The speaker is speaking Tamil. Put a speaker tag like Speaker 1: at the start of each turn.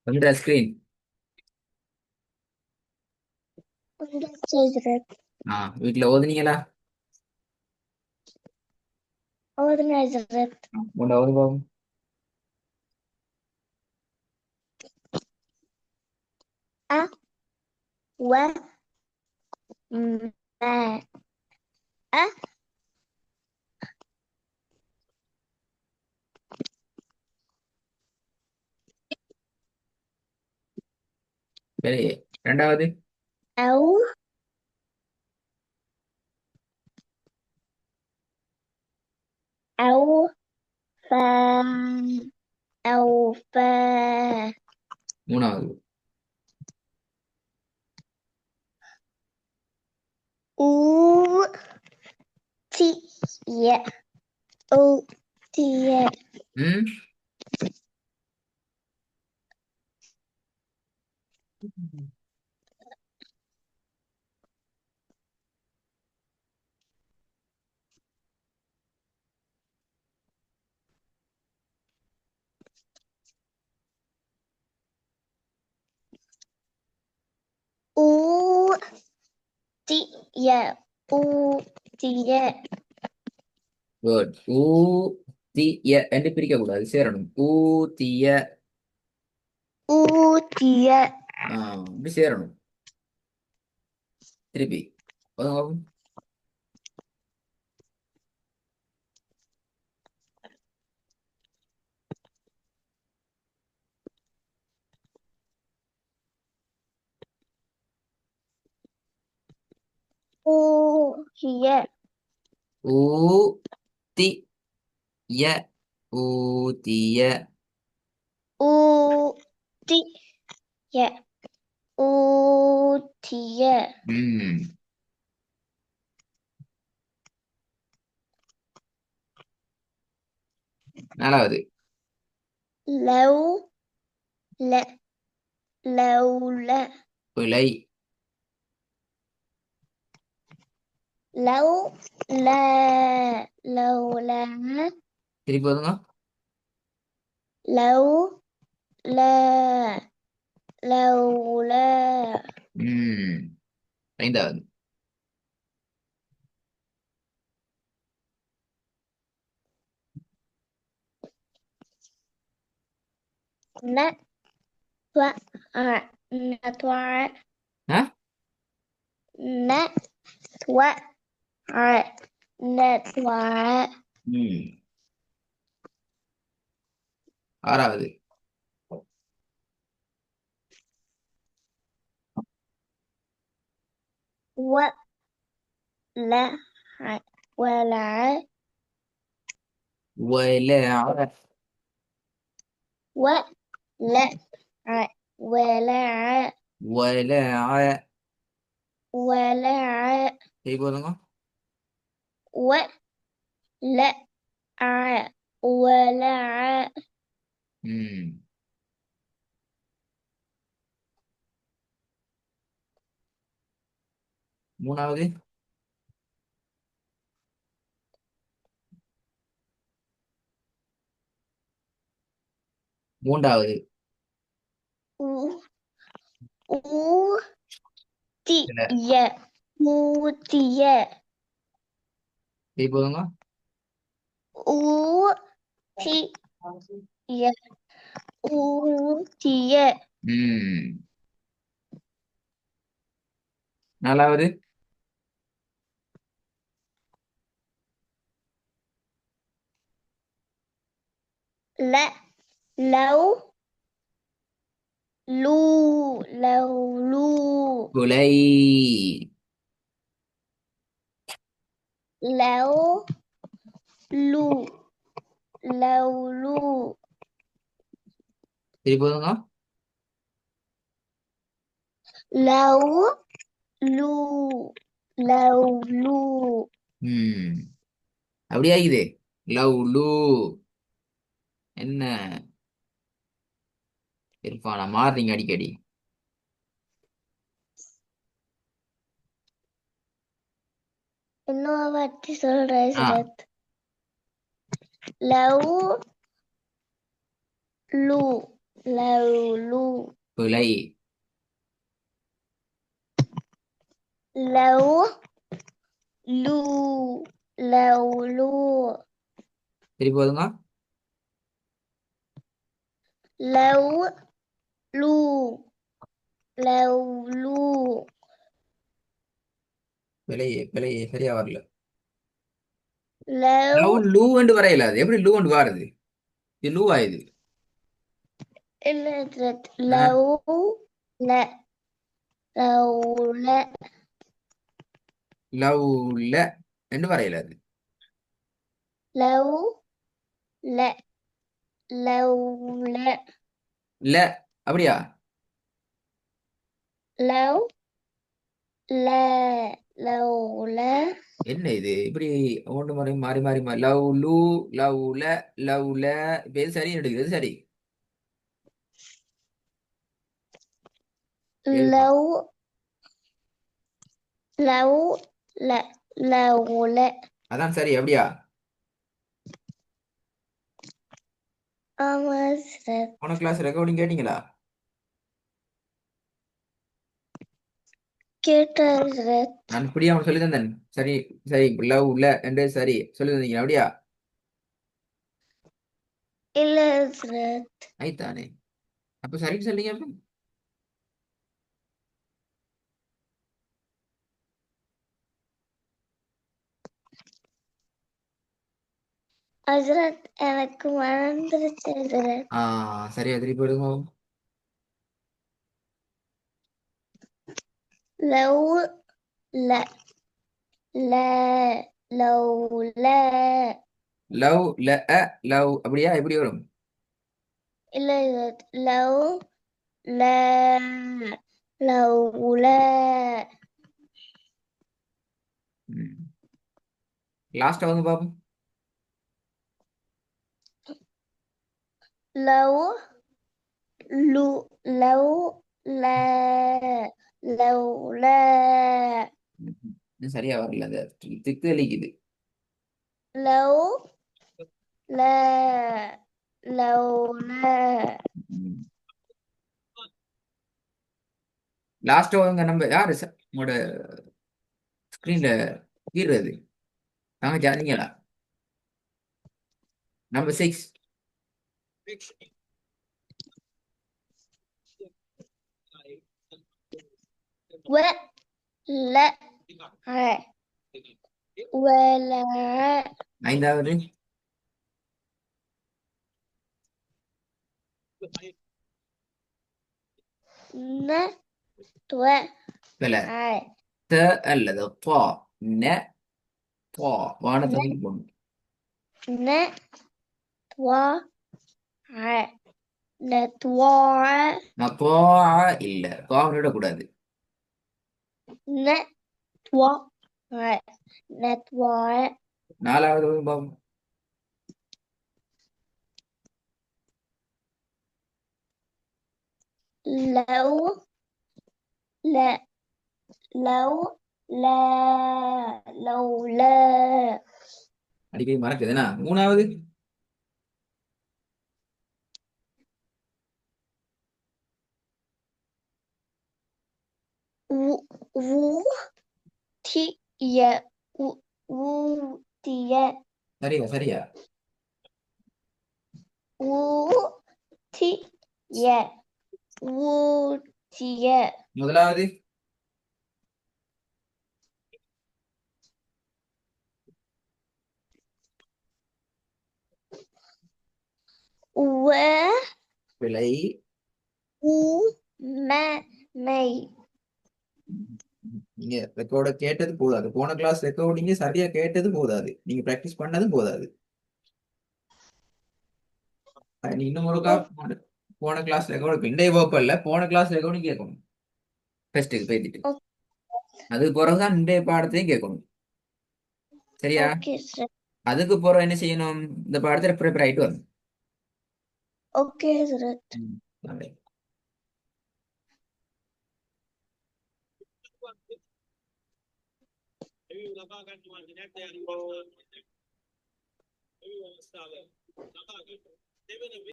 Speaker 1: வந்துட்டா ஸ்கிரீன்.
Speaker 2: செய்கிறது.
Speaker 1: வீட்டுல ஓதுனீங்களா?
Speaker 2: organizer.
Speaker 1: உண்ட ஓது பாவம்.
Speaker 2: أ و م أ
Speaker 1: சரி, ரெண்டாவது.
Speaker 2: أو أو ف أو ف
Speaker 1: மூணாவது.
Speaker 2: أو تي ي أو تي ي
Speaker 1: ம்
Speaker 2: أو تي ي أو تي ي
Speaker 1: குட். ஊ தீய என்று பிரிக்க கூடாது, சேரணும். ஊ தீய.
Speaker 2: أو تي ي
Speaker 1: இப்படி சேரணும். திருப்பி ஓதுங்க பாப்போம்.
Speaker 2: أو تي ي
Speaker 1: ஊ தி ய ஊ தீய.
Speaker 2: أو تي ي أو تي ي
Speaker 1: ம் நாலாவது.
Speaker 2: لو لا لولا
Speaker 1: பிழை.
Speaker 2: لو لا لولا
Speaker 1: திருப்பி ஓதுங்க.
Speaker 2: لو لا لولا
Speaker 1: ம் ஐந்தாவது.
Speaker 2: نتوى نتوى
Speaker 1: ஆ
Speaker 2: نتوى نتوى
Speaker 1: ம் ஆறாவது.
Speaker 2: ولا ولا
Speaker 1: ولا.
Speaker 2: ولا ولا
Speaker 1: ولا.
Speaker 2: ولا
Speaker 1: திருப்பி ஓதுங்க.
Speaker 2: ولا ولا
Speaker 1: ம் மூணாவது. மூன்றாவது. இல்ல,
Speaker 2: ஊதிய ஊதிய
Speaker 1: திருப்பி ஓதுங்க.
Speaker 2: ஊதிய ஊதிய
Speaker 1: ம் நாலாவது.
Speaker 2: ல லவ் லூ லவ் லூ
Speaker 1: குலை.
Speaker 2: லவ் லூ லவ் லூ
Speaker 1: திருப்பி ஓதுங்க.
Speaker 2: லவ் லூ லவ் லூ
Speaker 1: ம் அப்படியே ஆகுது. லவ் லூ. என்ன இருப்பானா மாறுறீங்க அடிக்கடி.
Speaker 2: இன்னொரு வாட்டி சொல்றேன்
Speaker 1: ஆ
Speaker 2: சரத். லவ் லூ لولو
Speaker 1: பிழை.
Speaker 2: لو لو لولو
Speaker 1: திருப்பி போதுங்க.
Speaker 2: لو لو لولو
Speaker 1: பிழையே பிழையே சரியா வரல.
Speaker 2: لو
Speaker 1: லவ் லூ என்று வரையில அது எப்படி லூ என்று வாருது? இது லூ ஆயுது.
Speaker 2: إلترت
Speaker 1: ஆ,
Speaker 2: لو لا لو لا
Speaker 1: லவ் ல என்று வரையில அது.
Speaker 2: لو لا لو لا
Speaker 1: ல அப்படியா?
Speaker 2: لو لا لو لا
Speaker 1: என்ன இது இப்படி ஒன்று முறை மாறி மாறி மாறி லவ் லூ லவ் ல லவ் ல இப்ப எது சரி எடுக்குது எது சரி? எழுதுமா.
Speaker 2: لو لو لا لو لا
Speaker 1: அதான் சரி அப்படியா?
Speaker 2: أمسرت
Speaker 1: போன கிளாஸ் ரெக்கார்டிங் கேட்டீங்களா?
Speaker 2: كترت
Speaker 1: நான் இப்படியே அவன் சொல்லி தந்தேன். சரி சரி லவ் ல என்று சரி சொல்லி தந்தீங்க அப்படியா?
Speaker 2: إلترت
Speaker 1: ஐத்தானே. அப்ப சரின்னு சொல்லிங்க அப்ப.
Speaker 2: أزرت எனக்கு மறந்துருச்சு أزرت
Speaker 1: ஆ சரியா திருப்பி எடுங்க.
Speaker 2: لو لا لا لو لا
Speaker 1: லவ் ல லவ் அப்படியா எப்படி வரும்?
Speaker 2: إلترت لو لا لو لا
Speaker 1: லாஸ்டா வந்து பாப்போம்.
Speaker 2: لو لو لو لا لو لا
Speaker 1: இன்னும் சரியா வரல அது திக்கு தெளிக்குது.
Speaker 2: لو لا لو لا
Speaker 1: லாஸ்ட் அவங்க நம்ம யாரு உங்களோட ஸ்கிரீன்ல கீறது நாங்க ஜாதிங்களா? நம்பர் 6.
Speaker 2: ولا ولا
Speaker 1: ஐந்தாவது.
Speaker 2: نتوى
Speaker 1: பில த அல்லது பா ந பா வானத்தை போடணும்.
Speaker 2: نتوى نتوى
Speaker 1: நான் பா இல்ல பாவம் விடக்கூடாது.
Speaker 2: نتوى نتوى
Speaker 1: நாலாவது வந்து பாவம்.
Speaker 2: لو لا لو لا لو لا
Speaker 1: அடிக்கடி மறக்குதுன்னா மூணாவது.
Speaker 2: وتي وتي
Speaker 1: சரியா சரியா.
Speaker 2: وتي وتي
Speaker 1: முதலாவது.
Speaker 2: و
Speaker 1: பிழை.
Speaker 2: ما مي
Speaker 1: நீங்க ரெக்கார்ட கேட்டது போதாது. போன கிளாஸ் ரெக்கார்டிங்க சரியா கேட்டது போதாது. நீங்க பிராக்டிஸ் பண்ணதும் போதாது. நீ இன்னும் ஒருக்கா போன கிளாஸ் ரெக்கார்டு இன்றைய வகுப்பல்ல போன கிளாஸ் ரெக்கார்டிங் கேட்கணும். ஃபர்ஸ்ட்டுக்கு போயிட்டு அதுக்கு பிறகுதான் இன்றைய பாடத்தையும் கேட்கணும். சரியா?
Speaker 2: اوكي سر
Speaker 1: அதுக்கு பிறகு என்ன செய்யணும்? இந்த பாடத்தை ப்ரிப்பேர் ஆயிட்டு வரணும்.
Speaker 2: اوكي سر
Speaker 1: ம். நல்லது.